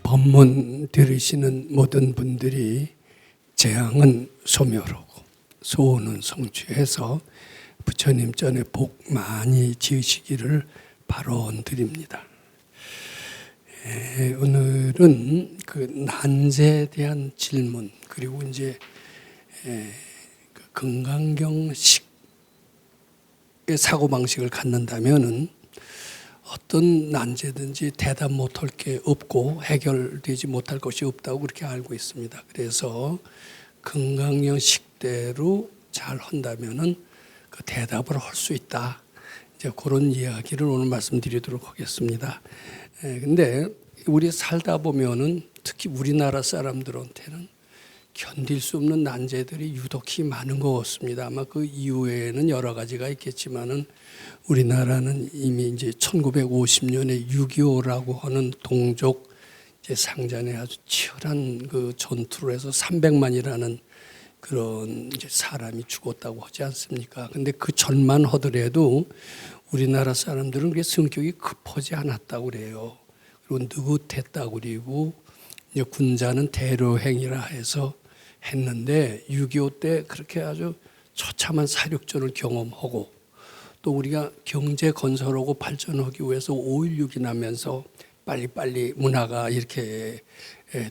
법문 들으시는 모든 분들이 재앙은 소멸하고 소원은 성취해서 부처님 전에 복 많이 지으시기를 바라드립니다. 오늘은 그 난제에 대한 질문, 그리고 이제 건강경식의 사고방식을 갖는다면은 어떤 난제든지 대답 못할 게 없고 해결되지 못할 것이 없다고 그렇게 알고 있습니다. 그래서 건강경식대로 잘 한다면은 그 대답을 할 수 있다. 이제 그런 이야기를 오늘 말씀드리도록 하겠습니다. 근데 우리 살다 보면은 특히 우리나라 사람들한테는 견딜 수 없는 난제들이 유독히 많은 것 같습니다. 아마 그 이후에는 여러 가지가 있겠지만은 우리나라는 이미 이제 1950년에 6.25라고 하는 동족 이제 상잔에 아주 치열한 그 전투를 해서 300만이라는 그런 이제 사람이 죽었다고 하지 않습니까? 근데 그 전만 하더라도 우리나라 사람들은 그게 성격이 급하지 않았다고 그래요. 그리고 느긋했다고 그리고 이제 군자는 대로행위라 해서 했는데 6.25 때 그렇게 아주 처참한 사륙전을 경험하고 또 우리가 경제 건설하고 발전하기 위해서 5.16이 나면서 빨리빨리 문화가 이렇게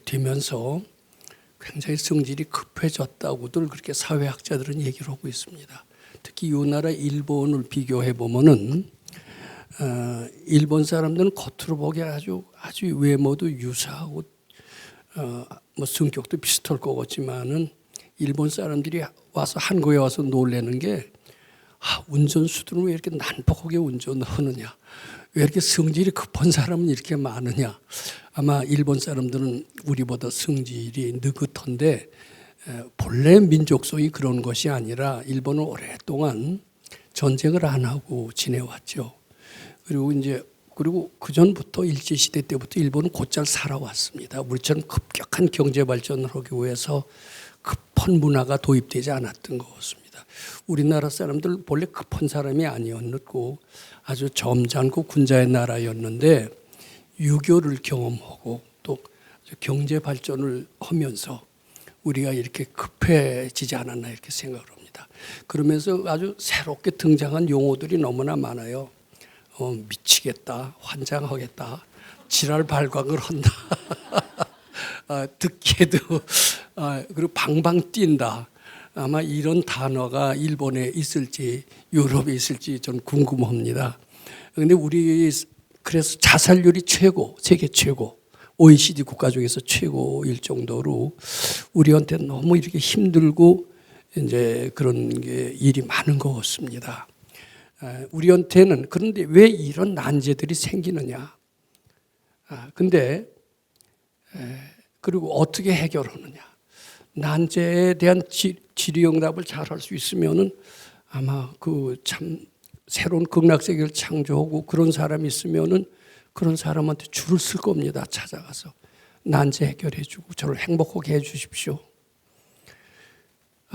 되면서 굉장히 성질이 급해졌다고들 그렇게 사회학자들은 얘기를 하고 있습니다. 특히 이 나라 일본을 비교해 보면은 일본 사람들은 겉으로 보기에 아주 외모도 유사하고 뭐 성격도 비슷할 것 같지만은 일본 사람들이 와서 한국에 와서 놀라는 게 운전수들은 왜 이렇게 난폭하게 운전하느냐, 왜 이렇게 성질이 급한 사람은 이렇게 많으냐. 아마 일본 사람들은 우리보다 성질이 느긋한데 본래 민족성이 그런 것이 아니라 일본은 오랫동안 전쟁을 안 하고 지내왔죠. 그리고 그 전부터 일제시대 때부터 일본은 곧잘 살아왔습니다. 우리처럼 급격한 경제 발전을 하기 위해서 급한 문화가 도입되지 않았던 것 같습니다. 우리나라 사람들 본래 급한 사람이 아니었고 아주 점잖고 군자의 나라였는데 6.25를 경험하고 또 경제 발전을 하면서 우리가 이렇게 급해지지 않았나 이렇게 생각을 합니다. 그러면서 아주 새롭게 등장한 용어들이 너무나 많아요. 미치겠다, 환장하겠다, 지랄 발광을 한다, 듣게도 그리고 방방 뛴다. 아마 이런 단어가 일본에 있을지 유럽에 있을지 좀 궁금합니다. 그런데 우리 그래서 자살률이 최고, 세계 최고, OECD 국가 중에서 최고일 정도로 우리한테 너무 이렇게 힘들고 이제 그런 게 일이 많은 것 같습니다. 우리한테는 그런데 왜 이런 난제들이 생기느냐? 근데 그리고 어떻게 해결하느냐? 난제에 대한 질의응답을 잘 할 수 있으면은 아마 그 참 새로운 극락세계를 창조하고 그런 사람이 있으면은 그런 사람한테 줄을 쓸 겁니다. 찾아가서 난제 해결해주고 저를 행복하게 해주십시오.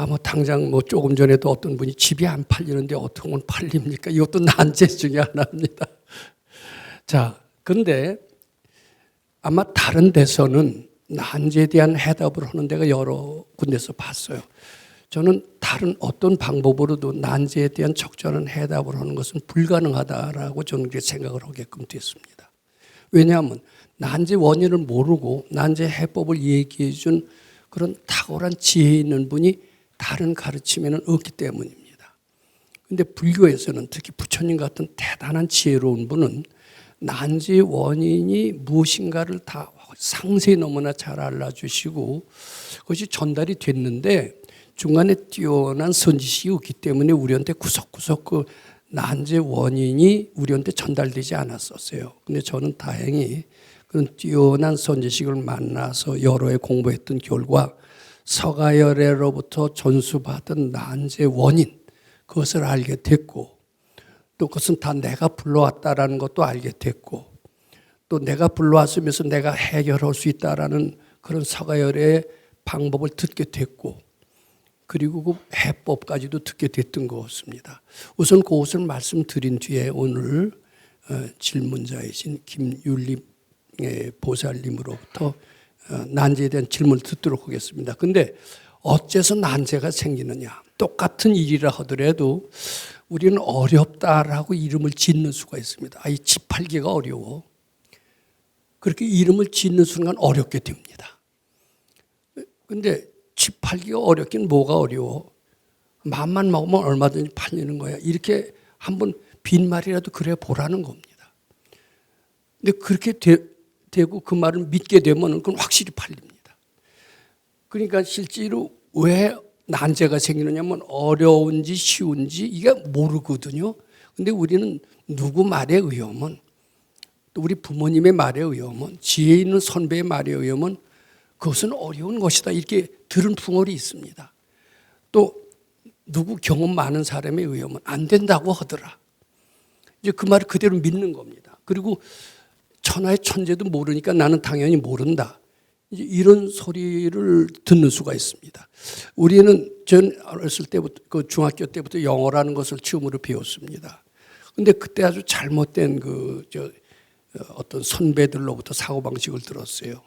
뭐 당장 뭐 조금 전에도 어떤 분이 집이 안 팔리는데 어떻게 하면 팔립니까? 이것도 난제 중에 하나입니다. 자, 근데 아마 다른 데서는 난제에 대한 해답을 하는 데가 여러 군데서 봤어요. 저는 다른 어떤 방법으로도 난제에 대한 적절한 해답을 하는 것은 불가능하다라고 저는 생각을 하게끔 됐습니다. 왜냐하면 난제 원인을 모르고 난제 해법을 얘기해 준 그런 탁월한 지혜 있는 분이 다른 가르침에는 없기 때문입니다. 그런데 불교에서는 특히 부처님 같은 대단한 지혜로운 분은 난제 원인이 무엇인가를 다 상세히 너무나 잘 알려주시고 그것이 전달이 됐는데 중간에 뛰어난 선지식이 없기 때문에 우리한테 구석구석 그 난제 원인이 우리한테 전달되지 않았었어요. 근데 저는 다행히 그런 뛰어난 선지식을 만나서 여러 해 공부했던 결과 서가열애로부터 전수받은 난제 원인, 그것을 알게 됐고 또 그것은 다 내가 불러왔다라는 것도 알게 됐고 또 내가 불러왔으면서 내가 해결할 수 있다라는 그런 서가열애의 방법을 듣게 됐고 그리고 그 해법까지도 듣게 됐던 것 같습니다. 우선 그것을 말씀드린 뒤에 오늘 질문자이신 김율리 보살님으로부터 난제에 대한 질문을 듣도록 하겠습니다. 근데 어째서 난제가 생기느냐? 똑같은 일이라 하더라도 우리는 어렵다라고 이름을 짓는 수가 있습니다. 이 집 팔기가 어려워. 그렇게 이름을 짓는 순간 어렵게 됩니다. 근데 집 팔기가 어렵긴 뭐가 어려워? 마음만 먹으면 얼마든지 팔리는 거야. 이렇게 한번 빈말이라도 그래 보라는 겁니다. 근데 그렇게 되고 그 말을 믿게 되면 그건 확실히 팔립니다. 그러니까 실제로 왜 난제가 생기느냐면 어려운지 쉬운지 이게 모르거든요. 근데 우리는 누구 말에 의하면 또 우리 부모님의 말에 의하면 지혜 있는 선배의 말에 의하면 그것은 어려운 것이다 이렇게 들은 풍월이 있습니다. 또 누구 경험 많은 사람에 의하면 안 된다고 하더라. 이제 그 말을 그대로 믿는 겁니다. 그리고 천하의 천재도 모르니까 나는 당연히 모른다. 이제 이런 소리를 듣는 수가 있습니다. 우리는 전 어렸을 때부터 그 중학교 때부터 영어라는 것을 처음으로 배웠습니다. 근데 그때 아주 잘못된 어떤 선배들로부터 사고방식을 들었어요.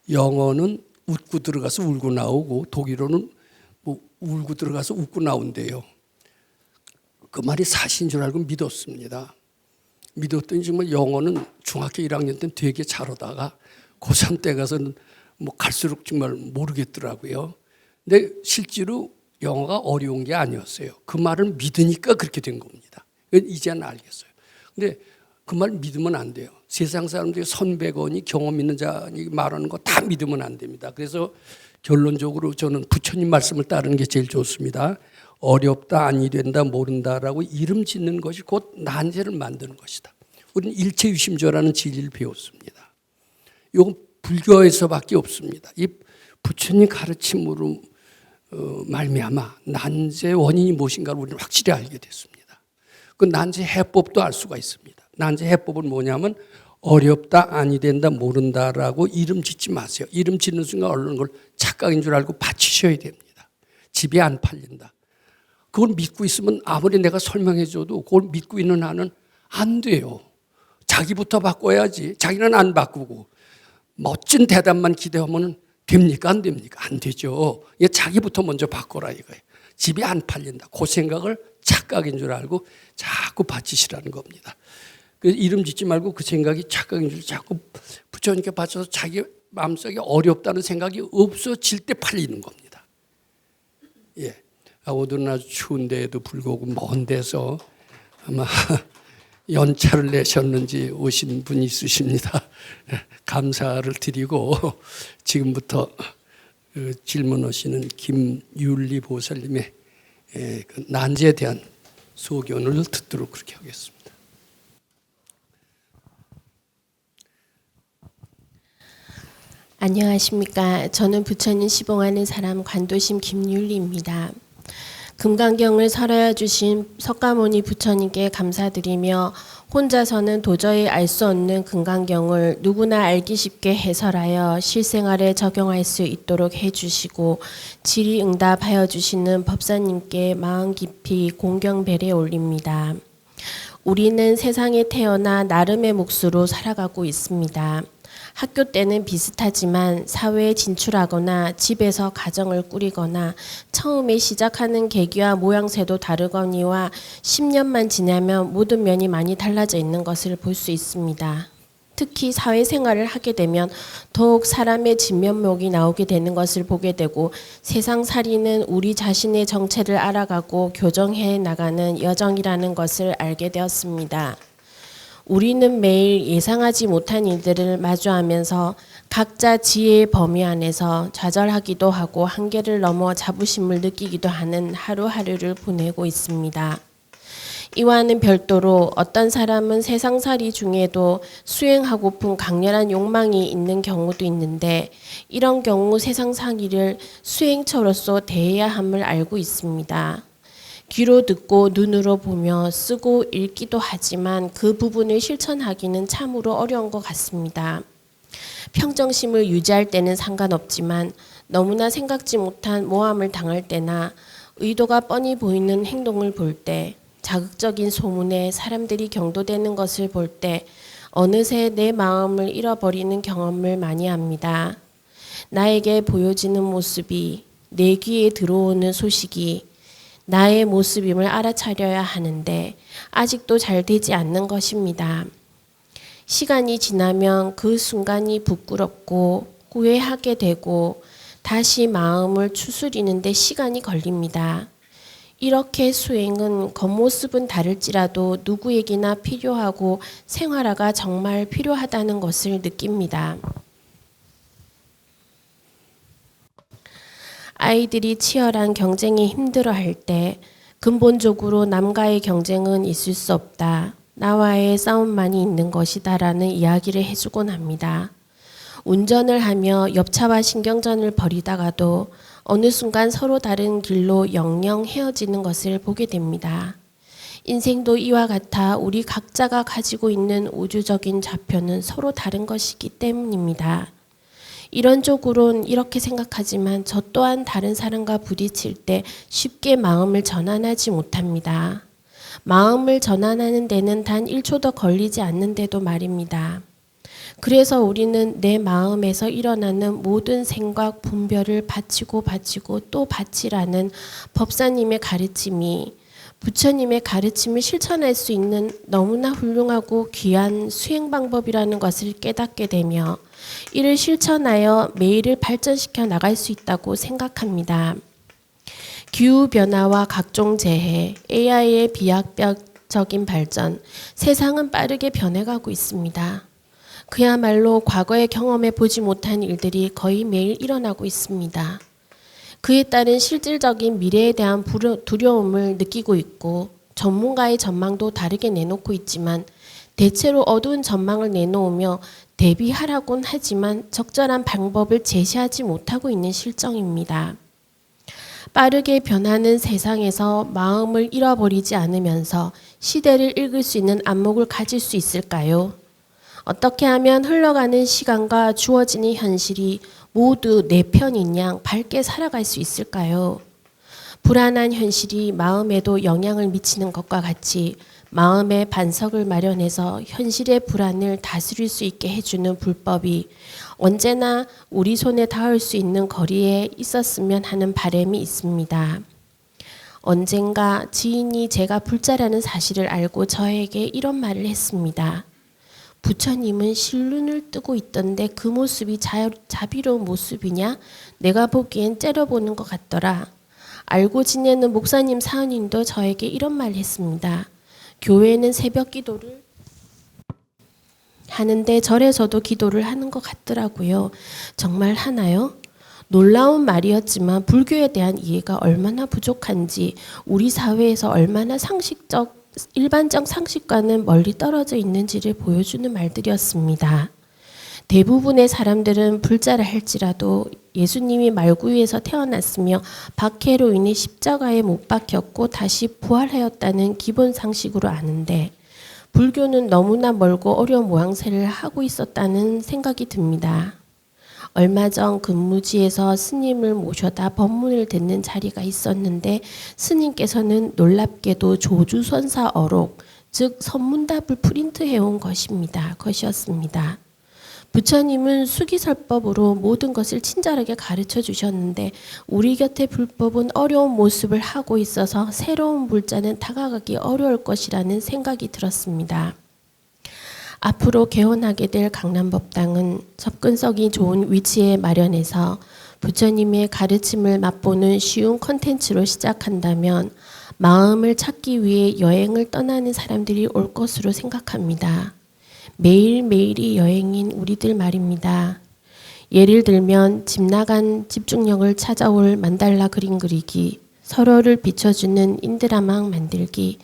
영어는 웃고 들어가서 울고 나오고 독일어는 뭐 울고 들어가서 웃고 나온대요. 그 말이 사실인 줄 알고 믿었습니다. 믿었더니 정말 영어는 중학교 1학년 때는 되게 잘하다가 고3 때 가서는 뭐 갈수록 정말 모르겠더라고요. 근데 실제로 영어가 어려운 게 아니었어요. 그 말을 믿으니까 그렇게 된 겁니다. 이제는 알겠어요. 근데 그 말 믿으면 안 돼요. 세상 사람들이 선배거니 경험 있는 자니 말하는 거 다 믿으면 안 됩니다. 그래서 결론적으로 저는 부처님 말씀을 따르는 게 제일 좋습니다. 어렵다, 아니 된다, 모른다라고 이름 짓는 것이 곧 난제를 만드는 것이다. 우리는 일체유심조라는 진리를 배웠습니다. 이건 불교에서밖에 없습니다. 이 부처님 가르침으로 말미암아 난제의 원인이 무엇인가를 우리는 확실히 알게 됐습니다. 그 난제 해법도 알 수가 있습니다. 난제 해법은 뭐냐면 어렵다, 아니 된다, 모른다라고 이름 짓지 마세요. 이름 짓는 순간 얼른 걸 착각인 줄 알고 바치셔야 됩니다. 집이 안 팔린다. 그걸 믿고 있으면 아무리 내가 설명해 줘도 그걸 믿고 있는 한은 안 돼요. 자기부터 바꿔야지. 자기는 안 바꾸고 멋진 대답만 기대하면 됩니까? 안 됩니까? 안 되죠. 자기부터 먼저 바꿔라 이거예요. 집이 안 팔린다. 그 생각을 착각인 줄 알고 자꾸 바치시라는 겁니다. 그래서 이름 짓지 말고 그 생각이 착각인 줄 자꾸 부처님께 바쳐서 자기 마음속에 어렵다는 생각이 없어질 때 팔리는 겁니다. 예. 오늘은 아주 추운 데에도 불구하고 먼 데서 아마 연차를 내셨는지 오신 분이 있으십니다. 감사를 드리고 지금부터 질문하시는 김율리 보살님의 그 난제에 대한 소견을 듣도록 그렇게 하겠습니다. 안녕하십니까. 저는 부처님 시봉하는 사람 관도심 김율리입니다. 금강경을 설하여 주신 석가모니 부처님께 감사드리며 혼자서는 도저히 알 수 없는 금강경을 누구나 알기 쉽게 해설하여 실생활에 적용할 수 있도록 해주시고 질의응답하여 주시는 법사님께 마음 깊이 공경배례 올립니다. 우리는 세상에 태어나 나름의 몫으로 살아가고 있습니다. 학교 때는 비슷하지만 사회에 진출하거나 집에서 가정을 꾸리거나 처음에 시작하는 계기와 모양새도 다르거니와 10년만 지나면 모든 면이 많이 달라져 있는 것을 볼 수 있습니다. 특히 사회생활을 하게 되면 더욱 사람의 진면목이 나오게 되는 것을 보게 되고 세상살이는 우리 자신의 정체를 알아가고 교정해 나가는 여정이라는 것을 알게 되었습니다. 우리는 매일 예상하지 못한 일들을 마주하면서 각자 지혜의 범위 안에서 좌절하기도 하고 한계를 넘어 자부심을 느끼기도 하는 하루하루를 보내고 있습니다. 이와는 별도로 어떤 사람은 세상살이 중에도 수행하고픈 강렬한 욕망이 있는 경우도 있는데 이런 경우 세상살이를 수행처로서 대해야 함을 알고 있습니다. 귀로 듣고 눈으로 보며 쓰고 읽기도 하지만 그 부분을 실천하기는 참으로 어려운 것 같습니다. 평정심을 유지할 때는 상관없지만 너무나 생각지 못한 모함을 당할 때나 의도가 뻔히 보이는 행동을 볼 때, 자극적인 소문에 사람들이 경도되는 것을 볼 때 어느새 내 마음을 잃어버리는 경험을 많이 합니다. 나에게 보여지는 모습이, 내 귀에 들어오는 소식이 나의 모습임을 알아차려야 하는데 아직도 잘 되지 않는 것입니다. 시간이 지나면 그 순간이 부끄럽고 후회하게 되고 다시 마음을 추스리는데 시간이 걸립니다. 이렇게 수행은 겉모습은 다를지라도 누구에게나 필요하고 생활화가 정말 필요하다는 것을 느낍니다. 아이들이 치열한 경쟁에 힘들어할 때 근본적으로 남과의 경쟁은 있을 수 없다. 나와의 싸움만이 있는 것이다라는 이야기를 해주곤 합니다. 운전을 하며 옆차와 신경전을 벌이다가도 어느 순간 서로 다른 길로 영영 헤어지는 것을 보게 됩니다. 인생도 이와 같아 우리 각자가 가지고 있는 우주적인 좌표는 서로 다른 것이기 때문입니다. 이론적으로는 이렇게 생각하지만 저 또한 다른 사람과 부딪힐 때 쉽게 마음을 전환하지 못합니다. 마음을 전환하는 데는 단 1초도 걸리지 않는데도 말입니다. 그래서 우리는 내 마음에서 일어나는 모든 생각, 분별을 바치고 또 바치라는 법사님의 가르침이 부처님의 가르침을 실천할 수 있는 너무나 훌륭하고 귀한 수행 방법이라는 것을 깨닫게 되며 이를 실천하여 매일을 발전시켜 나갈 수 있다고 생각합니다. 기후변화와 각종 재해, AI의 비약적인 발전, 세상은 빠르게 변해가고 있습니다. 그야말로 과거에 경험해 보지 못한 일들이 거의 매일 일어나고 있습니다. 그에 따른 실질적인 미래에 대한 두려움을 느끼고 있고 전문가의 전망도 다르게 내놓고 있지만 대체로 어두운 전망을 내놓으며 대비하라곤 하지만 적절한 방법을 제시하지 못하고 있는 실정입니다. 빠르게 변하는 세상에서 마음을 잃어버리지 않으면서 시대를 읽을 수 있는 안목을 가질 수 있을까요? 어떻게 하면 흘러가는 시간과 주어지는 현실이 모두 내 편인 양 밝게 살아갈 수 있을까요? 불안한 현실이 마음에도 영향을 미치는 것과 같이 마음의 반석을 마련해서 현실의 불안을 다스릴 수 있게 해주는 불법이 언제나 우리 손에 닿을 수 있는 거리에 있었으면 하는 바람이 있습니다. 언젠가 지인이 제가 불자라는 사실을 알고 저에게 이런 말을 했습니다. 부처님은 실눈을 뜨고 있던데 그 모습이 자비로운 모습이냐? 내가 보기엔 째려보는 것 같더라. 알고 지내는 목사님 사은님도 저에게 이런 말을 했습니다. 교회는 새벽 기도를 하는데 절에서도 기도를 하는 것 같더라고요. 정말 하나요? 놀라운 말이었지만 불교에 대한 이해가 얼마나 부족한지 우리 사회에서 얼마나 일반적 상식과는 멀리 떨어져 있는지를 보여주는 말들이었습니다. 대부분의 사람들은 불자라 할지라도 예수님이 말구유에서 태어났으며 박해로 인해 십자가에 못 박혔고 다시 부활하였다는 기본 상식으로 아는데 불교는 너무나 멀고 어려운 모양새를 하고 있었다는 생각이 듭니다. 얼마 전 근무지에서 스님을 모셔다 법문을 듣는 자리가 있었는데 스님께서는 놀랍게도 조주선사어록, 즉 선문답을 프린트해온 것이었습니다. 부처님은 수기설법으로 모든 것을 친절하게 가르쳐 주셨는데 우리 곁에 불법은 어려운 모습을 하고 있어서 새로운 불자는 다가가기 어려울 것이라는 생각이 들었습니다. 앞으로 개원하게 될 강남법당은 접근성이 좋은 위치에 마련해서 부처님의 가르침을 맛보는 쉬운 콘텐츠로 시작한다면 마음을 찾기 위해 여행을 떠나는 사람들이 올 것으로 생각합니다. 매일매일이 여행인 우리들 말입니다. 예를 들면 집 나간 집중력을 찾아올 만달라 그림 그리기, 서로를 비춰주는 인드라망 만들기,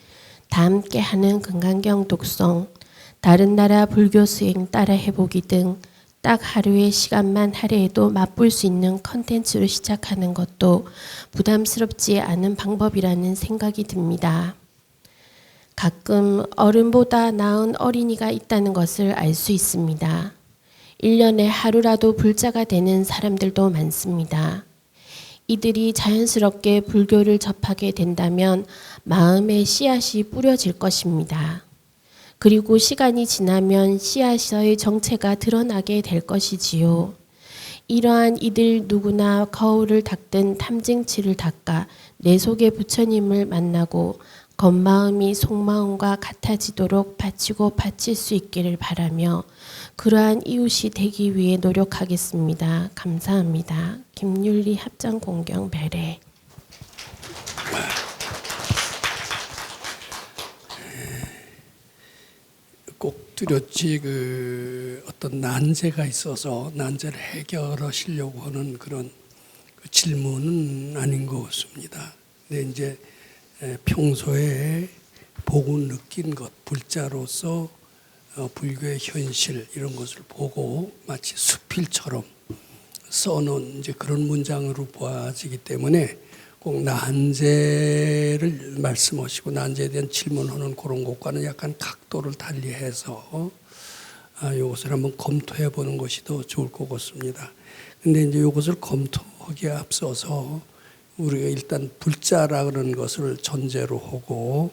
다 함께 하는 금강경 독송, 다른 나라 불교 수행 따라 해보기 등 딱 하루의 시간만 할애해도 맛볼 수 있는 컨텐츠로 시작하는 것도 부담스럽지 않은 방법이라는 생각이 듭니다. 가끔 어른보다 나은 어린이가 있다는 것을 알 수 있습니다. 1년에 하루라도 불자가 되는 사람들도 많습니다. 이들이 자연스럽게 불교를 접하게 된다면 마음의 씨앗이 뿌려질 것입니다. 그리고 시간이 지나면 씨앗의 정체가 드러나게 될 것이지요. 이러한 이들 누구나 거울을 닦든 탐증치를 닦아 내 속의 부처님을 만나고 겉마음이 속마음과 같아지도록 바치고 바칠 수 있기를 바라며 그러한 이웃이 되기 위해 노력하겠습니다. 감사합니다. 김윤리 합장공경 배례. 꼭 뚜렷이 어떤 난제가 있어서 난제를 해결하시려고 하는 그런 질문은 아닌 것 같습니다. 근데 이제 평소에 보고 느낀 것, 불자로서 불교의 현실 이런 것을 보고 마치 수필처럼 써놓은 이제 그런 문장으로 보아지기 때문에 꼭 난제를 말씀하시고 난제에 대한 질문하는 그런 것과는 약간 각도를 달리해서 이것을 한번 검토해 보는 것이 더 좋을 것 같습니다. 근데 이제 이것을 검토하기에 앞서서 우리가 일단 불자라는 것을 전제로 하고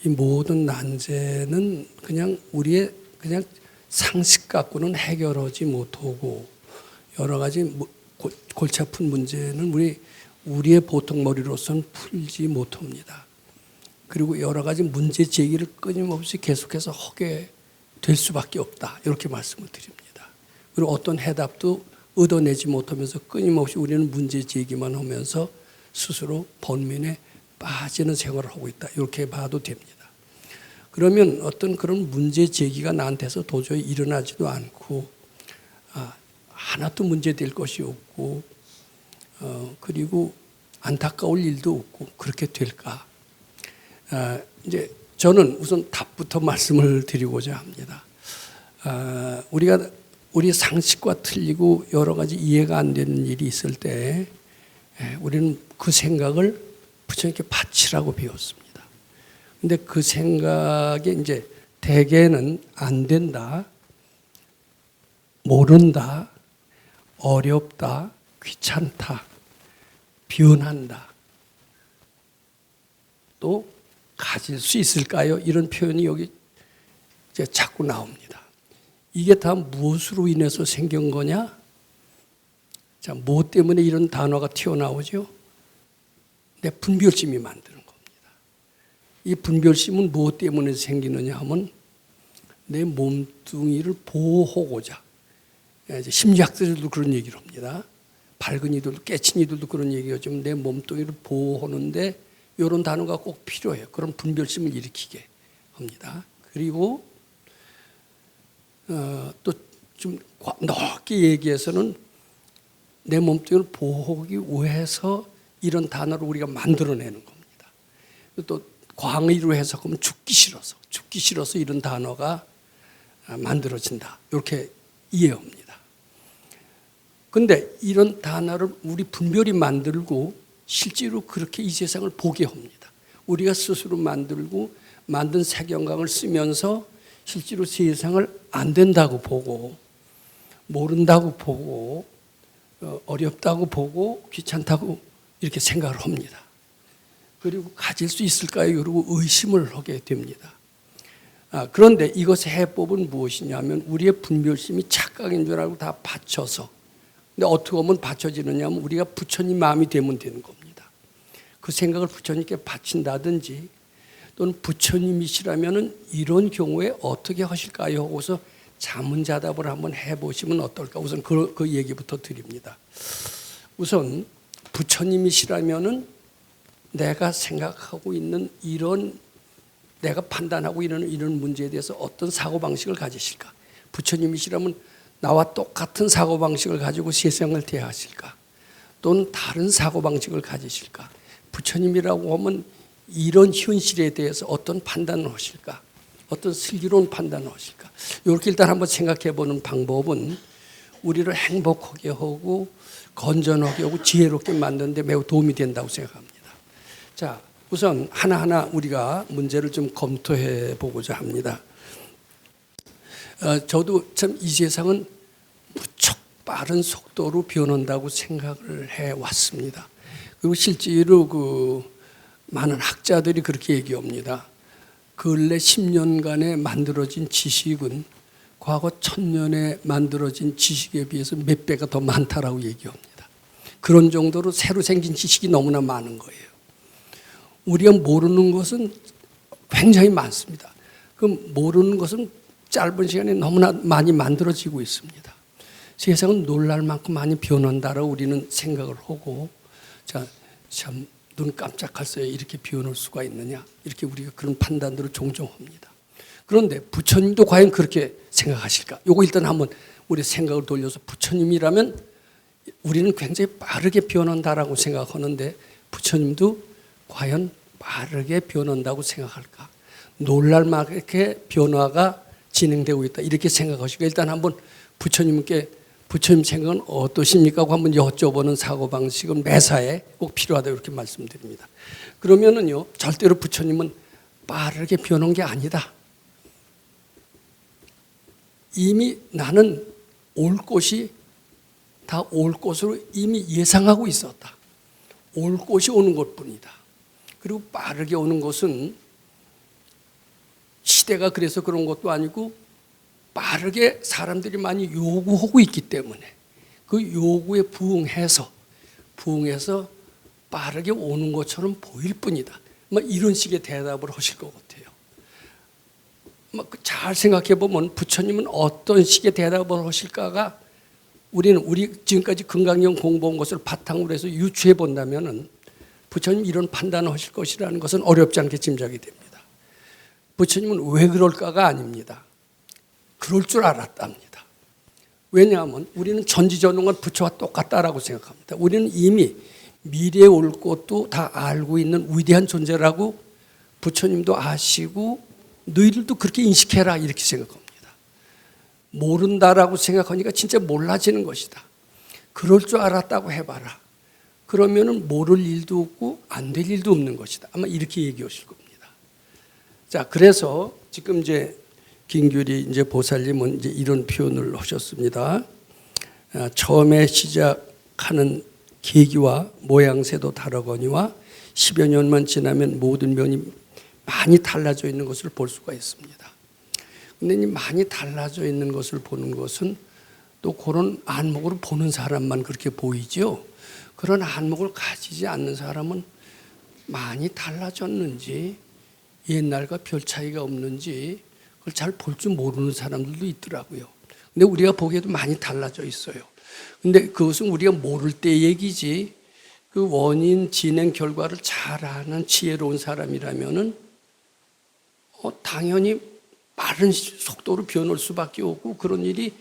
이 모든 난제는 그냥 우리의 그냥 상식 갖고는 해결하지 못하고 여러 가지 골치 아픈 문제는 우리의 보통 머리로서는 풀지 못합니다. 그리고 여러 가지 문제 제기를 끊임없이 계속해서 하게 될 수밖에 없다. 이렇게 말씀을 드립니다. 그리고 어떤 해답도 얻어내지 못하면서 끊임없이 우리는 문제 제기만 하면서 스스로 번민에 빠지는 생활을 하고 있다. 이렇게 봐도 됩니다. 그러면 어떤 그런 문제 제기가 나한테서 도저히 일어나지도 않고 하나도 문제될 것이 없고 그리고 안타까울 일도 없고 그렇게 될까? 이제 저는 우선 답부터 말씀을 드리고자 합니다. 우리 상식과 틀리고 여러 가지 이해가 안 되는 일이 있을 때 우리는 그 생각을 부처님께 바치라고 배웠습니다. 근데 그 생각에 이제 대개는 안 된다, 모른다, 어렵다, 귀찮다, 변한다, 또 가질 수 있을까요? 이런 표현이 여기 이제 자꾸 나옵니다. 이게 다 무엇으로 인해서 생긴 거냐? 자, 뭐 때문에 이런 단어가 튀어나오죠? 내 분별심이 만드는 겁니다. 이 분별심은 무엇 때문에 생기느냐 하면 내 몸뚱이를 보호하고자. 이제 심리학자들도 그런 얘기를 합니다. 밝은 이들도 깨친 이들도 그런 얘기하지만 내 몸뚱이를 보호하는데 이런 단어가 꼭 필요해요. 그런 분별심을 일으키게 합니다. 그리고 또 좀 넓게 얘기해서는 내 몸뚱이를 보호하기 위해서 이런 단어를 우리가 만들어내는 겁니다. 또 광의로 해석하면 죽기 싫어서 이런 단어가 만들어진다. 이렇게 이해합니다. 그런데 이런 단어를 우리 분별이 만들고 실제로 그렇게 이 세상을 보게 합니다. 우리가 스스로 만들고 만든 색영광을 쓰면서 실제로 세상을 안 된다고 보고 모른다고 보고 어렵다고 보고 귀찮다고 이렇게 생각을 합니다. 그리고 가질 수 있을까요? 그리고 의심을 하게 됩니다. 그런데 이것의 해법은 무엇이냐면 우리의 분별심이 착각인 줄 알고 다 받쳐서 근데 어떻게 하면 받쳐지느냐면 우리가 부처님 마음이 되면 되는 겁니다. 그 생각을 부처님께 바친다든지 또는 부처님이시라면 이런 경우에 어떻게 하실까요? 하고서 자문자답을 한번 해보시면 어떨까? 우선 그 얘기부터 드립니다. 우선 부처님이시라면은 내가 생각하고 있는 내가 판단하고 있는 이런 문제에 대해서 어떤 사고방식을 가지실까? 부처님이시라면 나와 똑같은 사고방식을 가지고 세상을 대하실까? 또는 다른 사고방식을 가지실까? 부처님이라고 하면 이런 현실에 대해서 어떤 판단을 하실까? 어떤 슬기로운 판단을 하실까? 이렇게 일단 한번 생각해 보는 방법은 우리를 행복하게 하고 건전하게 하고 지혜롭게 만드는 데 매우 도움이 된다고 생각합니다. 자, 우선 하나하나 우리가 문제를 좀 검토해 보고자 합니다. 저도 참 이 세상은 무척 빠른 속도로 변한다고 생각을 해왔습니다. 그리고 실제로 많은 학자들이 그렇게 얘기합니다. 근래 10년간에 만들어진 지식은 과거 1000년에 만들어진 지식에 비해서 몇 배가 더 많다라고 얘기합니다. 그런 정도로 새로 생긴 지식이 너무나 많은 거예요. 우리가 모르는 것은 굉장히 많습니다. 그 모르는 것은 짧은 시간에 너무나 많이 만들어지고 있습니다. 세상은 놀랄 만큼 많이 변한다라고 우리는 생각을 하고, 자, 참 눈 깜짝할 새에 이렇게 변할 수가 있느냐, 이렇게 우리가 그런 판단들을 종종 합니다. 그런데 부처님도 과연 그렇게 생각하실까? 요거 일단 한번 우리 생각을 돌려서, 부처님이라면 우리는 굉장히 빠르게 변한다라고 생각하는데 부처님도 과연 빠르게 변한다고 생각할까? 놀랄 만큼 변화가 진행되고 있다, 이렇게 생각하시고, 일단 한번 부처님께 부처님 생각은 어떠십니까? 하고 한번 여쭤보는 사고방식은 매사에 꼭 필요하다, 이렇게 말씀드립니다. 그러면은요, 절대로 부처님은 빠르게 변한 게 아니다. 이미 나는 올 곳이 다 올 곳으로 이미 예상하고 있었다. 올 곳이 오는 것뿐이다. 그리고 빠르게 오는 것은 시대가 그래서 그런 것도 아니고, 빠르게 사람들이 많이 요구하고 있기 때문에 그 요구에 부응해서 빠르게 오는 것처럼 보일 뿐이다. 이런 식의 대답을 하실 것 같아요. 잘 생각해 보면 부처님은 어떤 식의 대답을 하실까가, 우리 지금까지 금강경 공부한 것을 바탕으로 해서 유추해 본다면은 부처님 이런 판단을 하실 것이라는 것은 어렵지 않게 짐작이 됩니다. 부처님은 왜 그럴까가 아닙니다. 그럴 줄 알았답니다. 왜냐하면 우리는 전지전능한 부처와 똑같다라고 생각합니다. 우리는 이미 미래에 올 것도 다 알고 있는 위대한 존재라고 부처님도 아시고, 너희들도 그렇게 인식해라, 이렇게 생각합니다. 모른다라고 생각하니까 진짜 몰라지는 것이다. 그럴 줄 알았다고 해봐라. 그러면은 모를 일도 없고 안 될 일도 없는 것이다. 아마 이렇게 얘기하실 겁니다. 자, 그래서 지금 이제 김규리 이제 보살님은 이제 이런 표현을 하셨습니다. 처음에 시작하는 계기와 모양새도 다르거니와 10여 년만 지나면 모든 면이 많이 달라져 있는 것을 볼 수가 있습니다. 근데 이 많이 달라져 있는 것을 보는 것은 또 그런 안목으로 보는 사람만 그렇게 보이죠. 그런 안목을 가지지 않는 사람은 많이 달라졌는지, 옛날과 별 차이가 없는지 그걸 잘 볼 줄 모르는 사람들도 있더라고요. 근데 우리가 보기에도 많이 달라져 있어요. 근데 그것은 우리가 모를 때 얘기지, 그 원인, 진행, 결과를 잘 아는 지혜로운 사람이라면은 당연히 빠른 속도로 변할 수밖에 없고, 그런 일이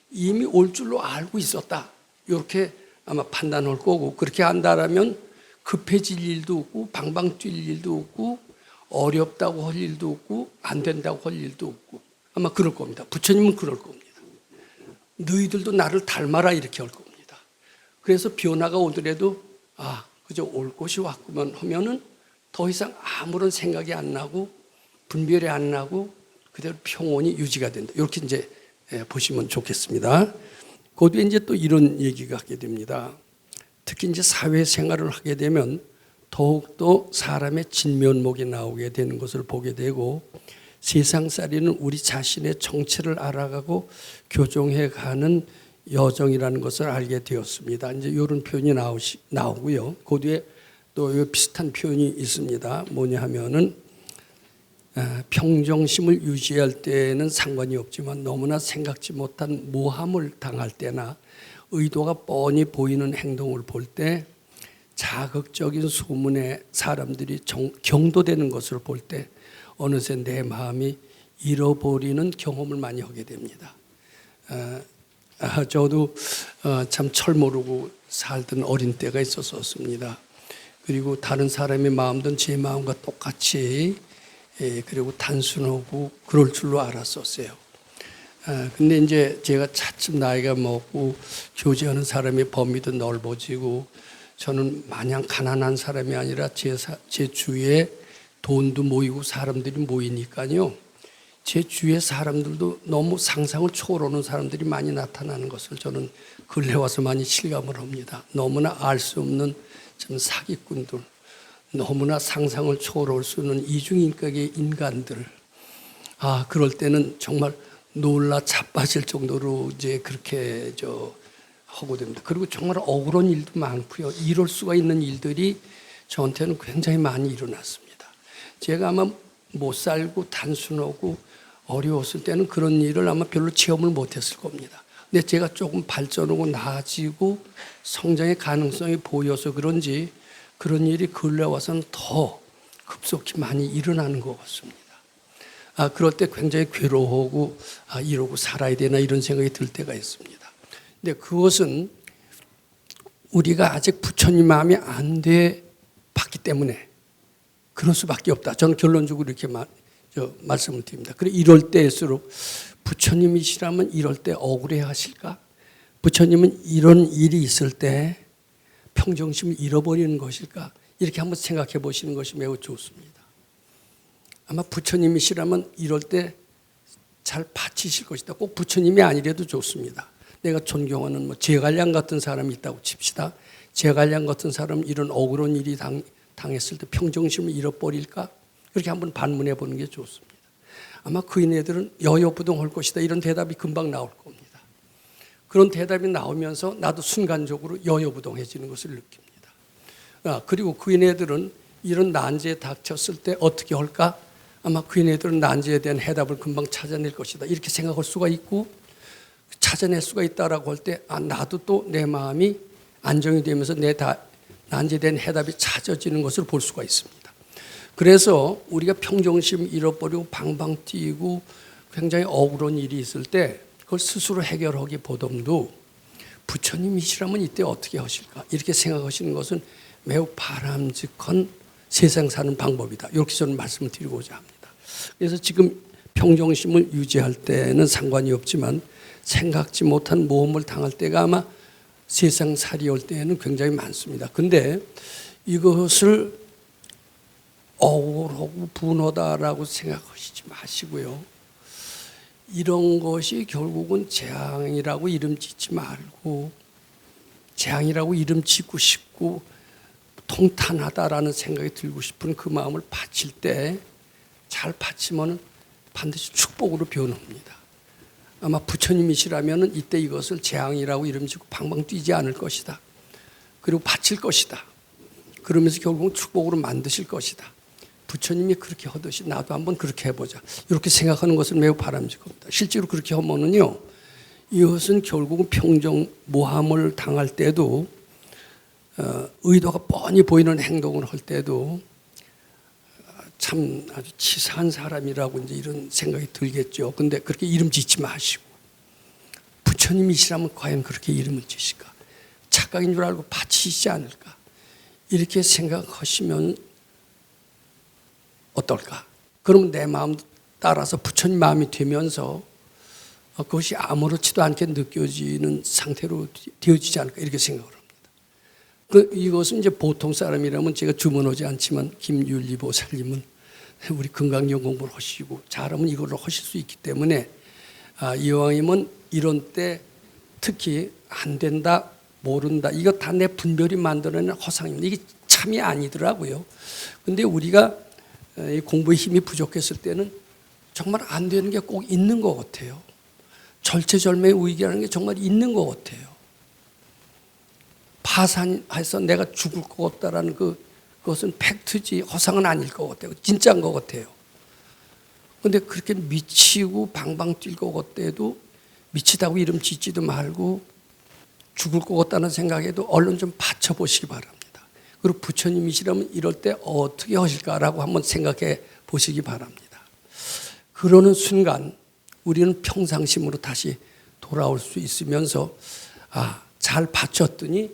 이미 올 줄로 알고 있었다, 이렇게 아마 판단할 거고, 그렇게 한다라면 급해질 일도 없고 방방 뛸 일도 없고 어렵다고 할 일도 없고 안 된다고 할 일도 없고, 아마 그럴 겁니다. 부처님은 그럴 겁니다. 너희들도 나를 닮아라, 이렇게 할 겁니다. 그래서 변화가 오더라도 그저 올 것이 왔구만 하면은 더 이상 아무런 생각이 안 나고 분별이 안 나고 그대로 평온이 유지가 된다, 이렇게 이제 보시면 좋겠습니다. 그 뒤에 이제 또 이런 얘기가 하게 됩니다. 특히 이제 사회생활을 하게 되면 더욱더 사람의 진면목이 나오게 되는 것을 보게 되고, 세상살이는 우리 자신의 정체를 알아가고 교정해가는 여정이라는 것을 알게 되었습니다. 이제 이런 표현이 나오고요. 그 뒤에 또 비슷한 표현이 있습니다. 뭐냐 하면은, 평정심을 유지할 때는 상관이 없지만 너무나 생각지 못한 모함을 당할 때나 의도가 뻔히 보이는 행동을 볼 때, 자극적인 소문에 사람들이 경도되는 것을 볼 때 어느새 내 마음이 잃어버리는 경험을 많이 하게 됩니다. 저도 참 철 모르고 살던 어린 때가 있었습니다. 그리고 다른 사람의 마음도 제 마음과 똑같이 그리고 단순하고 그럴 줄로 알았었어요. 근데 이제 제가 차츰 나이가 먹고 교제하는 사람의 범위도 넓어지고, 저는 마냥 가난한 사람이 아니라 제 주위에 돈도 모이고 사람들이 모이니까요, 제 주위의 사람들도 너무 상상을 초월하는 사람들이 많이 나타나는 것을 저는 근래 와서 많이 실감을 합니다. 너무나 알 수 없는 참 사기꾼들, 너무나 상상을 초월할 수 있는 이중인격의 인간들, 그럴 때는 정말 놀라 자빠질 정도로 이제 그렇게 하고 됩니다. 그리고 정말 억울한 일도 많고요. 이럴 수가 있는 일들이 저한테는 굉장히 많이 일어났습니다. 제가 아마 못 살고 단순하고 어려웠을 때는 그런 일을 아마 별로 체험을 못했을 겁니다. 근데 제가 조금 발전하고 나아지고 성장의 가능성이 보여서 그런지 그런 일이 근래 와서는 더 급속히 많이 일어나는 것 같습니다. 그럴 때 굉장히 괴로워하고 이러고 살아야 되나 이런 생각이 들 때가 있습니다. 근데 그것은 우리가 아직 부처님 마음이 안 돼 봤기 때문에 그럴 수밖에 없다. 저는 결론적으로 이렇게 말씀을 드립니다. 그래 이럴 때일수록 부처님이시라면 이럴 때 억울해 하실까? 부처님은 이런 일이 있을 때 평정심을 잃어버리는 것일까? 이렇게 한번 생각해 보시는 것이 매우 좋습니다. 아마 부처님이시라면 이럴 때 잘 바치실 것이다. 꼭 부처님이 아니래도 좋습니다. 내가 존경하는 제갈량 같은 사람이 있다고 칩시다. 제갈량 같은 사람은 이런 억울한 일이 당했을 때 평정심을 잃어버릴까? 그렇게 한번 반문해 보는 게 좋습니다. 아마 그인애들은 여여부동할 것이다. 이런 대답이 금방 나올 겁니다. 그런 대답이 나오면서 나도 순간적으로 여여부동해지는 것을 느낍니다. 그리고 그인애들은 이런 난제에 닥쳤을 때 어떻게 할까? 아마 그인애들은 난제에 대한 해답을 금방 찾아낼 것이다. 이렇게 생각할 수가 있고 찾아낼 수가 있다라고 할 때 나도 또 내 마음이 안정이 되면서 내 난제에 대한 해답이 찾아지는 것을 볼 수가 있습니다. 그래서 우리가 평정심 잃어버리고 방방 뛰고 굉장히 억울한 일이 있을 때 그걸 스스로 해결하기보다도 부처님이시라면 이때 어떻게 하실까? 이렇게 생각하시는 것은 매우 바람직한 세상 사는 방법이다. 이렇게 저는 말씀을 드리고자 합니다. 그래서 지금 평정심을 유지할 때는 상관이 없지만 생각지 못한 모험을 당할 때가 아마 세상 살이 올 때에는 굉장히 많습니다. 근데 이것을 억울하고 분하다라고 생각하시지 마시고요. 이런 것이 결국은 재앙이라고 이름 짓지 말고 재앙이라고 이름 짓고 싶고 통탄하다라는 생각이 들고 싶은 그 마음을 바칠 때 잘 바치면 반드시 축복으로 변합니다. 아마 부처님이시라면 이때 이것을 재앙이라고 이름 짓고 방방 뛰지 않을 것이다. 그리고 바칠 것이다. 그러면서 결국은 축복으로 만드실 것이다. 부처님이 그렇게 하듯이 나도 한번 그렇게 해보자. 이렇게 생각하는 것은 매우 바람직합니다. 실제로 그렇게 하면은요, 이것은 결국은 평정 모함을 당할 때도 의도가 뻔히 보이는 행동을 할 때도 참 아주 치사한 사람이라고 이제 이런 생각이 들겠죠. 근데 그렇게 이름 짓지 마시고 부처님이시라면 과연 그렇게 이름을 짓을까? 착각인 줄 알고 바치시지 않을까? 이렇게 생각하시면 어떨까? 그러면 내 마음 따라서 부처님 마음이 되면서 그것이 아무렇지도 않게 느껴지는 상태로 되어지지 않을까? 이렇게 생각을 합니다. 이것은 이제 보통 사람이라면 제가 주문하지 않지만 김윤리 보살님은 우리 건강경 공부를 하시고 잘하면 이걸로 하실 수 있기 때문에 이왕이면 이런 때 특히 안 된다, 모른다, 이거 다 내 분별이 만들어낸 허상입니다. 이게 참이 아니더라고요. 근데 우리가 공부에 힘이 부족했을 때는 정말 안 되는 게 꼭 있는 것 같아요. 절체절명의 위기라는 게 정말 있는 것 같아요. 파산해서 내가 죽을 것 같다라는 그것은 팩트지 허상은 아닐 것 같아요. 진짜인 것 같아요. 그런데 그렇게 미치고 방방 뛸 것 같아도 미치다고 이름 짓지도 말고 죽을 것 같다는 생각에도 얼른 좀 받쳐보시기 바랍니다. 그리고 부처님이시라면 이럴 때 어떻게 하실까라고 한번 생각해 보시기 바랍니다. 그러는 순간 우리는 평상심으로 다시 돌아올 수 있으면서 잘 바쳤더니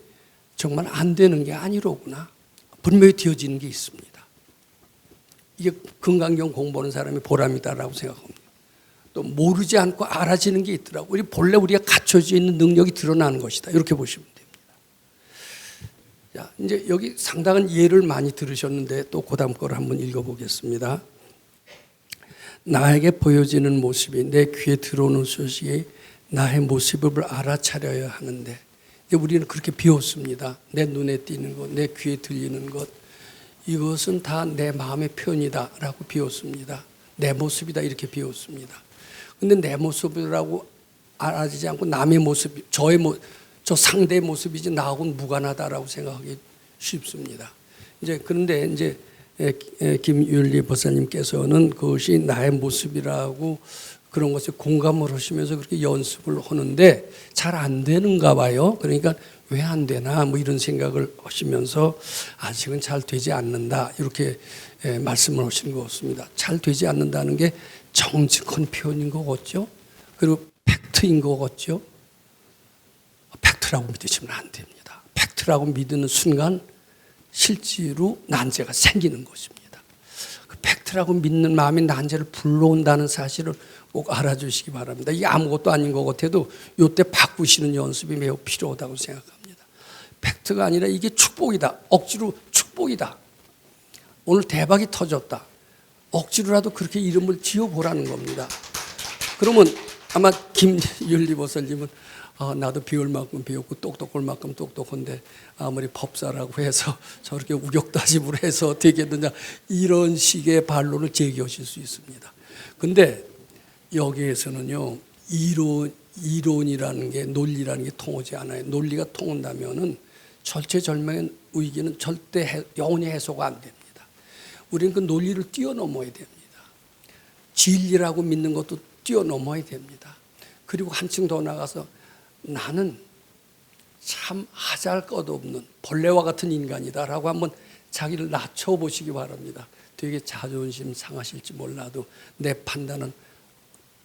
정말 안 되는 게 아니로구나. 분명히 되어지는 게 있습니다. 이게 건강경 공부하는 사람이 보람이다라고 생각합니다. 또 모르지 않고 알아지는 게 있더라고요. 우리 본래 우리가 갖춰져 있는 능력이 드러나는 것이다. 이렇게 보시면 됩니다. 자, 이제 여기 상당한 예를 많이 들으셨는데 또 그다음 거를 한번 읽어보겠습니다. 나에게 보여지는 모습이 내 귀에 들어오는 소식이 나의 모습을 알아차려야 하는데 우리는 그렇게 비웠습니다. 내 눈에 띄는 것, 내 귀에 들리는 것, 이것은 다 내 마음의 표현이다라고 비웠습니다. 내 모습이다 이렇게 비웠습니다. 근데 내 모습이라고 알아지지 않고 남의 모습, 저 상대의 모습이지 나하고는 무관하다라고 생각하기 쉽습니다. 그런데 김윤리 목사님께서는 그것이 나의 모습이라고 그런 것에 공감을 하시면서 그렇게 연습을 하는데 잘 안 되는가 봐요. 그러니까 왜 안 되나 뭐 이런 생각을 하시면서 아직은 잘 되지 않는다 이렇게 말씀을 하시는 것 같습니다. 잘 되지 않는다는 게 정직한 표현인 것 같죠. 그리고 팩트인 것 같죠. 팩트라고 믿으시면 안 됩니다. 팩트라고 믿는 순간 실제로 난제가 생기는 것입니다. 그 팩트라고 믿는 마음이 난제를 불러온다는 사실을 꼭 알아주시기 바랍니다. 이게 아무것도 아닌 것 같아도 이때 바꾸시는 연습이 매우 필요하다고 생각합니다. 팩트가 아니라 이게 축복이다. 억지로 축복이다. 오늘 대박이 터졌다. 억지로라도 그렇게 이름을 지어보라는 겁니다. 그러면 아마 김윤리 목사님은 나도 배울 만큼 배웠고 똑똑할 만큼 똑똑한데 아무리 법사라고 해서 저렇게 우격다짐으로 해서 되겠느냐 이런 식의 반론을 제기하실 수 있습니다. 근데 여기에서는요 이론이라는 게 논리라는 게 통하지 않아요. 논리가 통한다면은 절체절명의 위기는 절대 영원히 해소가 안 됩니다. 우리는 그 논리를 뛰어넘어야 됩니다. 진리라고 믿는 것도 뛰어넘어야 됩니다. 그리고 한층 더 나가서 나는 참 하잘 것 없는 벌레와 같은 인간이다라고 한번 자기를 낮춰보시기 바랍니다. 되게 자존심 상하실지 몰라도 내 판단은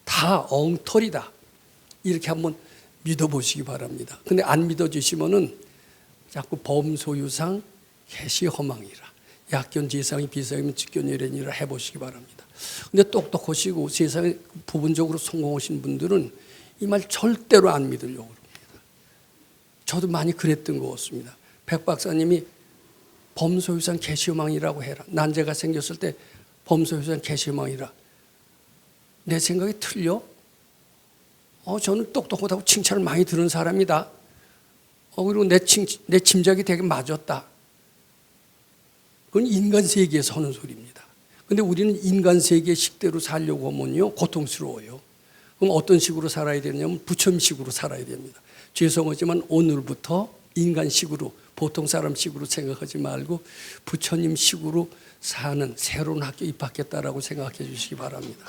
다 엉터리다. 이렇게 한번 믿어보시기 바랍니다. 근데 안 믿어주시면은 자꾸 범소유상 개시허망이라 약견지상이 비상이면 직견이래니라 해보시기 바랍니다. 근데 똑똑하시고 세상에 부분적으로 성공하신 분들은 이 말 절대로 안 믿으려고 합니다. 저도 많이 그랬던 것 같습니다. 백 박사님이 범소유상 개시허망이라고 해라. 난제가 생겼을 때 범소유상 개시허망이라. 내 생각이 틀려? 저는 똑똑하다고 칭찬을 많이 들은 사람이다. 그리고 내 짐작이 되게 맞았다. 그건 인간 세계에서 하는 소리입니다. 근데 우리는 인간 세계 식대로 살려고 하면요 고통스러워요. 그럼 어떤 식으로 살아야 되냐면 부처님식으로 살아야 됩니다. 죄송하지만 오늘부터 인간식으로 보통 사람식으로 생각하지 말고 부처님식으로 사는 새로운 학교 입학했다라고 생각해 주시기 바랍니다.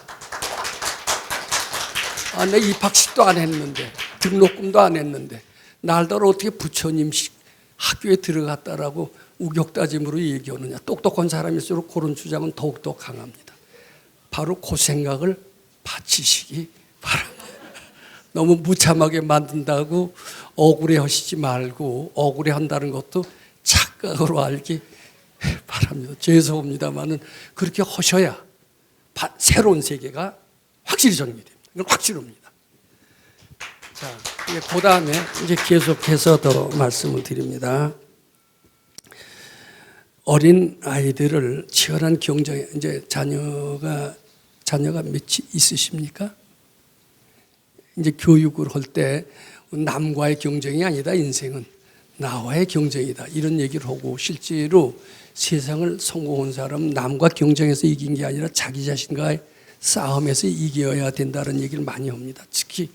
내 입학식도 안 했는데 등록금도 안 했는데 날더러 어떻게 부처님식 학교에 들어갔다라고 우격다짐으로 얘기하느냐. 똑똑한 사람일수록 그런 주장은 더욱더 강합니다. 바로 그 생각을 바치시기 바랍니다. 너무 무참하게 만든다고 억울해하시지 말고 억울해한다는 것도 착각으로 알기 바랍니다. 죄송합니다만은 그렇게 하셔야 새로운 세계가 확실히 정리됩니다. 이건 확실합니다. 자, 그 다음에 이제 계속해서 더 말씀을 드립니다. 어린 아이들을 치열한 경쟁에 이제 자녀가 몇이 있으십니까? 이제 교육을 할 때 남과의 경쟁이 아니다. 인생은 나와의 경쟁이다. 이런 얘기를 하고 실제로 세상을 성공한 사람은 남과 경쟁해서 이긴 게 아니라 자기 자신과의 싸움에서 이겨야 된다는 얘기를 많이 합니다. 특히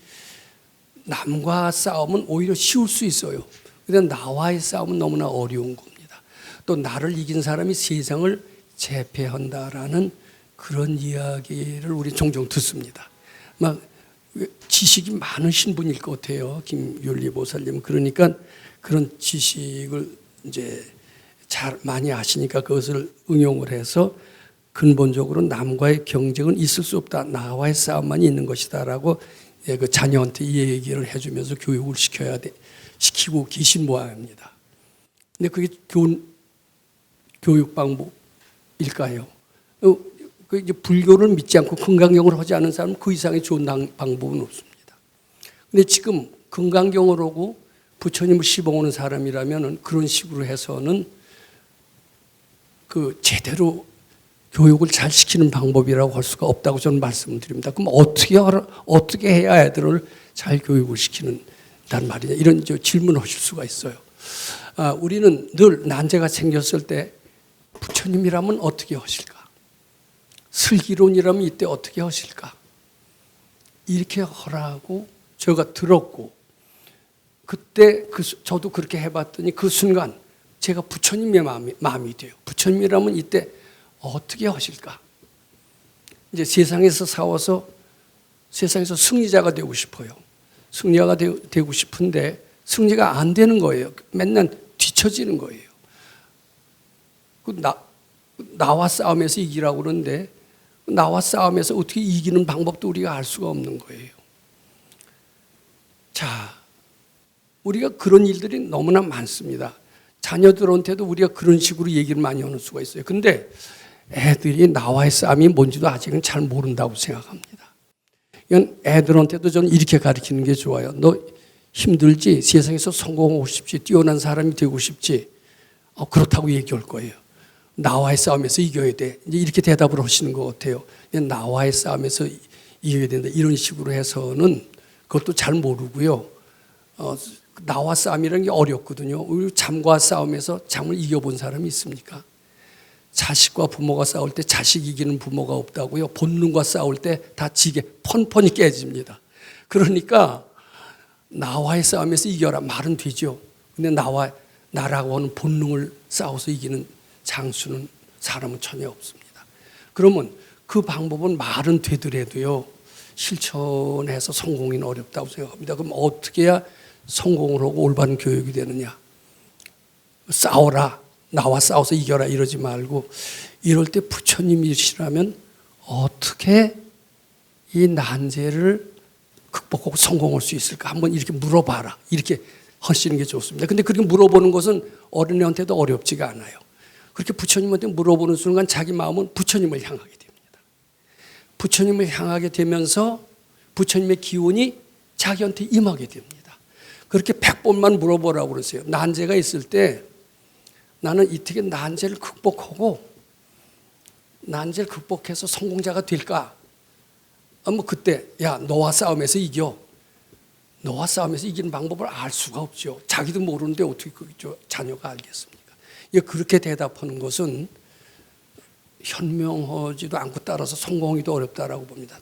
남과 싸움은 오히려 쉬울 수 있어요. 그런데 나와의 싸움은 너무나 어려운 겁니다. 또 나를 이긴 사람이 세상을 제패한다라는 그런 이야기를 우리 종종 듣습니다. 막 지식이 많으신 분일 것 같아요. 김윤리 보살님. 그러니까 그런 지식을 이제 잘 많이 아시니까 그것을 응용을 해서 근본적으로 남과의 경쟁은 있을 수 없다. 나와의 싸움만 있는 것이다라고 그 자녀한테 이 얘기를 해주면서 교육을 시키고 계신 모양입니다. 근데 그게 교육 방법일까요? 그 이제 불교를 믿지 않고 금강경을 하지 않은 사람은 그 이상의 좋은 방법은 없습니다. 근데 지금 금강경을 하고 부처님을 시봉하는 사람이라면 그런 식으로 해서는 그 제대로 교육을 잘 시키는 방법이라고 할 수가 없다고 저는 말씀을 드립니다. 그럼 어떻게 해야 애들을 잘 교육을 시키는단 말이냐 이런 질문을 하실 수가 있어요. 우리는 늘 난제가 생겼을 때 부처님이라면 어떻게 하실까? 슬기론이라면 이때 어떻게 하실까? 이렇게 하라고 제가 들었고, 그때 저도 그렇게 해봤더니 그 순간 제가 부처님의 마음이 돼요. 부처님이라면 이때 어떻게 하실까? 이제 세상에서 싸워서 세상에서 승리자가 되고 싶어요. 승리자가 되고 싶은데 승리가 안 되는 거예요. 맨날 뒤처지는 거예요. 나와 싸움에서 이기라고 그러는데 나와 싸움에서 어떻게 이기는 방법도 우리가 알 수가 없는 거예요. 자, 우리가 그런 일들이 너무나 많습니다. 자녀들한테도 우리가 그런 식으로 얘기를 많이 하는 수가 있어요. 근데 애들이 나와의 싸움이 뭔지도 아직은 잘 모른다고 생각합니다. 이건 애들한테도 저는 이렇게 가르치는 게 좋아요. 너 힘들지? 세상에서 성공하고 싶지? 뛰어난 사람이 되고 싶지? 그렇다고 얘기할 거예요. 나와의 싸움에서 이겨야 돼. 이제 이렇게 대답을 하시는 것 같아요. 나와의 싸움에서 이겨야 된다. 이런 식으로 해서는 그것도 잘 모르고요. 나와 싸움이라는 게 어렵거든요. 우리 잠과 싸움에서 잠을 이겨본 사람이 있습니까? 자식과 부모가 싸울 때 자식 이기는 부모가 없다고요. 본능과 싸울 때 다 지게 펀펀이 깨집니다. 그러니까 나와의 싸움에서 이겨라 말은 되죠. 근데 나라고 하는 본능을 싸워서 이기는 장수는 사람은 전혀 없습니다. 그러면 그 방법은 말은 되더라도요. 실천해서 성공이 어렵다고 생각합니다. 그럼 어떻게 해야 성공을 하고 올바른 교육이 되느냐? 싸워라. 나와 싸워서 이겨라 이러지 말고 이럴 때 부처님이시라면 어떻게 이 난제를 극복하고 성공할 수 있을까? 한번 이렇게 물어봐라. 이렇게 하시는 게 좋습니다. 근데 그렇게 물어보는 것은 어린애한테도 어렵지가 않아요. 그렇게 부처님한테 물어보는 순간 자기 마음은 부처님을 향하게 됩니다. 부처님을 향하게 되면서 부처님의 기운이 자기한테 임하게 됩니다. 그렇게 100번만 물어보라고 그러세요. 난제가 있을 때 나는 이렇게 난제를 극복하고 난제를 극복해서 성공자가 될까? 그때 야 너와 싸움에서 이겨. 너와 싸움에서 이기는 방법을 알 수가 없죠. 자기도 모르는데 어떻게 자녀가 알겠습니까? 그렇게 대답하는 것은 현명하지도 않고 따라서 성공하기도 어렵다라고 봅니다.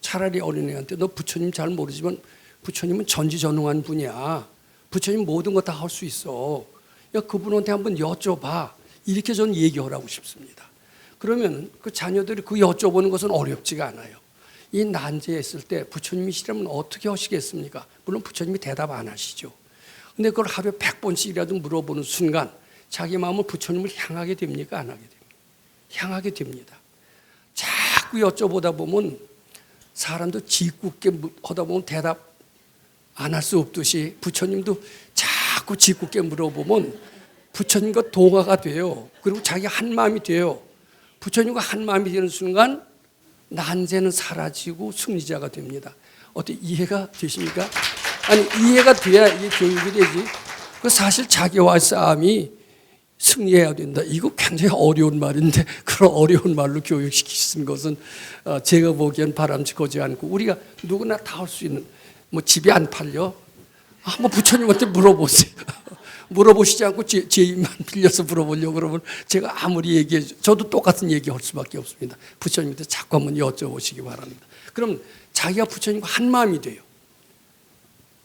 차라리 어린애한테 너 부처님 잘 모르지만 부처님은 전지전능한 분이야. 부처님 모든 거 다 할 수 있어. 야 그분한테 한번 여쭤봐. 이렇게 저는 얘기하라고 싶습니다. 그러면 그 자녀들이 그 여쭤보는 것은 어렵지가 않아요. 이 난제에 있을 때 부처님이시라면 어떻게 하시겠습니까? 물론 부처님이 대답 안 하시죠. 근데 그걸 하루에 100번씩이라도 물어보는 순간 자기 마음은 부처님을 향하게 됩니까? 안 하게 됩니까? 향하게 됩니다. 자꾸 여쭤보다 보면 사람도 짓궂게 하다 보면 대답 안 할 수 없듯이 부처님도 자꾸 짓궂게 물어보면 부처님과 동화가 돼요. 그리고 자기가 한 마음이 돼요. 부처님과 한 마음이 되는 순간 난제는 사라지고 승리자가 됩니다. 어떻게 이해가 되십니까? 아니 이해가 돼야 이게 교육이 되지. 그 사실 자기와 싸움이 승리해야 된다. 이거 굉장히 어려운 말인데 그런 어려운 말로 교육시키는 것은 제가 보기엔 바람직하지 않고 우리가 누구나 다 할 수 있는 집이 안 팔려? 한번 부처님한테 물어보세요. 물어보시지 않고 제 입만 빌려서 물어보려고 그러면 제가 아무리 얘기해 저도 똑같은 얘기할 수밖에 없습니다. 부처님한테 자꾸 한번 여쭤보시기 바랍니다. 그럼 자기가 부처님과 한 마음이 돼요.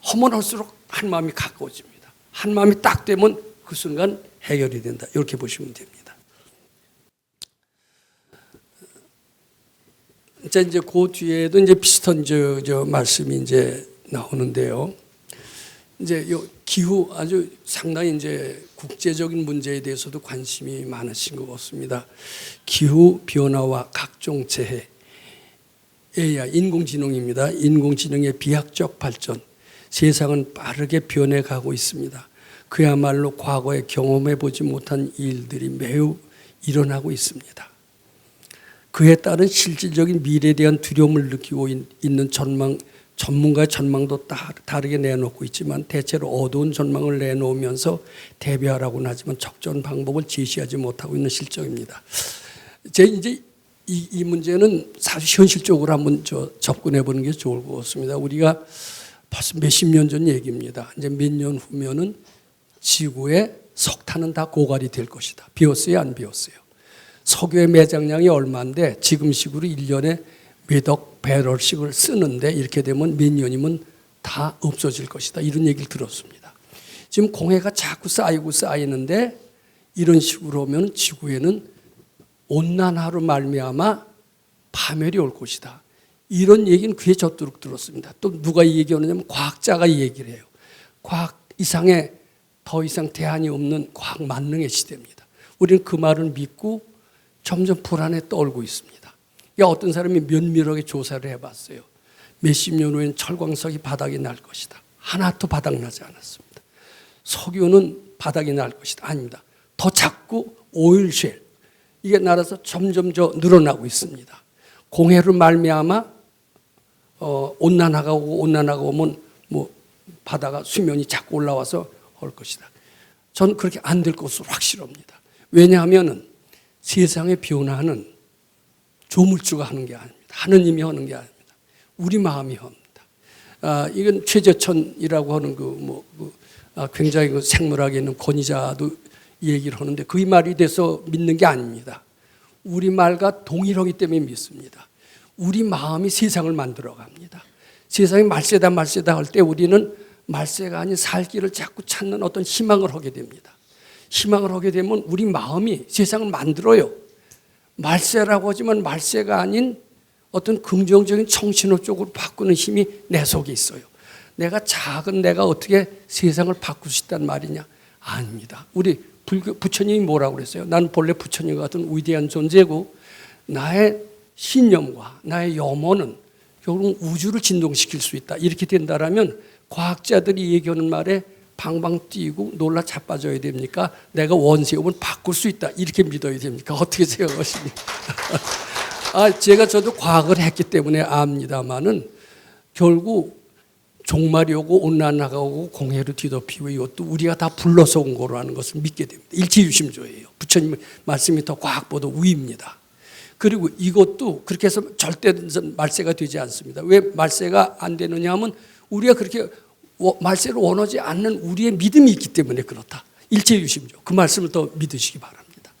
하면 할수록 한 마음이 가까워집니다. 한 마음이 딱 되면 그 순간 해결이 된다. 이렇게 보시면 됩니다. 자, 이제 그 뒤에도 이제 비슷한 저 말씀이 이제 나오는데요. 이제 기후 아주 상당히 이제 국제적인 문제에 대해서도 관심이 많으신 것 같습니다. 기후 변화와 각종 재해, AI 인공지능입니다. 인공지능의 비약적 발전, 세상은 빠르게 변해가고 있습니다. 그야말로 과거에 경험해 보지 못한 일들이 매우 일어나고 있습니다. 그에 따른 실질적인 미래에 대한 두려움을 느끼고 있는 전문가의 전망도 다르게 내놓고 있지만 대체로 어두운 전망을 내놓으면서 대비하라고는 하지만 적절한 방법을 제시하지 못하고 있는 실정입니다. 이제 이 문제는 사실 현실적으로 한번 접근해 보는 게 좋을 것 같습니다. 우리가 벌써 몇십 년 전 얘기입니다. 이제 몇 년 후면은 지구의 석탄은 다 고갈이 될 것이다. 비었어요, 안 비었어요? 석유의 매장량이 얼마인데 지금식으로 1년에 몇억 배럴씩을 쓰는데 이렇게 되면 몇 년이면 다 없어질 것이다. 이런 얘기를 들었습니다. 지금 공해가 자꾸 쌓이는데 이런 식으로 하면 지구에는 온난화로 말미암아 파멸이 올 것이다. 이런 얘기는 귀에 젖도록 들었습니다. 또 누가 이 얘기하느냐면 과학자가 이 얘기를 해요. 과학 이상의 더 이상 대안이 없는 과학 만능의 시대입니다. 우리는 그 말을 믿고 점점 불안에 떨고 있습니다. 어떤 사람이 면밀하게 조사를 해봤어요. 몇십 년 후에는 철광석이 바닥이 날 것이다. 하나도 바닥나지 않았습니다. 석유는 바닥이 날 것이다. 아닙니다. 더 작고 오일쉘 이게 날아서 점점 늘어나고 있습니다. 공해로 말미암아 온난화가 오면 뭐 바다가 수면이 자꾸 올라와서 올 것이다. 저는 그렇게 안 될 것으로 확실합니다. 왜냐하면은 세상의 변화는 조물주가 하는 게 아닙니다. 하느님이 하는 게 아닙니다. 우리 마음이 합니다. 이건 최저천이라고 하는 굉장히 생물학에 있는 권위자도 얘기를 하는데 그 말이 돼서 믿는 게 아닙니다. 우리 말과 동일하기 때문에 믿습니다. 우리 마음이 세상을 만들어 갑니다. 세상이 말세다 할 때 우리는 말세가 아닌 살 길을 자꾸 찾는 어떤 희망을 하게 됩니다. 희망을 하게 되면 우리 마음이 세상을 만들어요. 말세라고 하지만 말세가 아닌 어떤 긍정적인 청신호 쪽으로 바꾸는 힘이 내 속에 있어요. 내가 작은 내가 어떻게 세상을 바꿀 수 있단 말이냐? 아닙니다. 우리 부처님이 뭐라고 그랬어요? 나는 본래 부처님과 같은 위대한 존재고 나의 신념과 나의 염원은 결국 우주를 진동시킬 수 있다. 이렇게 된다라면 과학자들이 얘기하는 말에 방방 뛰고 놀라 자빠져야 됩니까? 내가 원세움을 바꿀 수 있다. 이렇게 믿어야 됩니까? 어떻게 생각하십니까? 저도 과학을 했기 때문에 압니다만은 결국 종말이 오고 온난화가 오고 공해로 뒤덮이고 이것도 우리가 다 불러서 온 거라는 것을 믿게 됩니다. 일체유심조예요. 부처님의 말씀이 더 과학보다 우위입니다. 그리고 이것도 그렇게 해서 절대 말세가 되지 않습니다. 왜 말세가 안 되느냐 하면 우리가 그렇게 말세를 원하지 않는 우리의 믿음이 있기 때문에 그렇다. 일체유심조. 그 말씀을 더 믿으시기 바랍니다.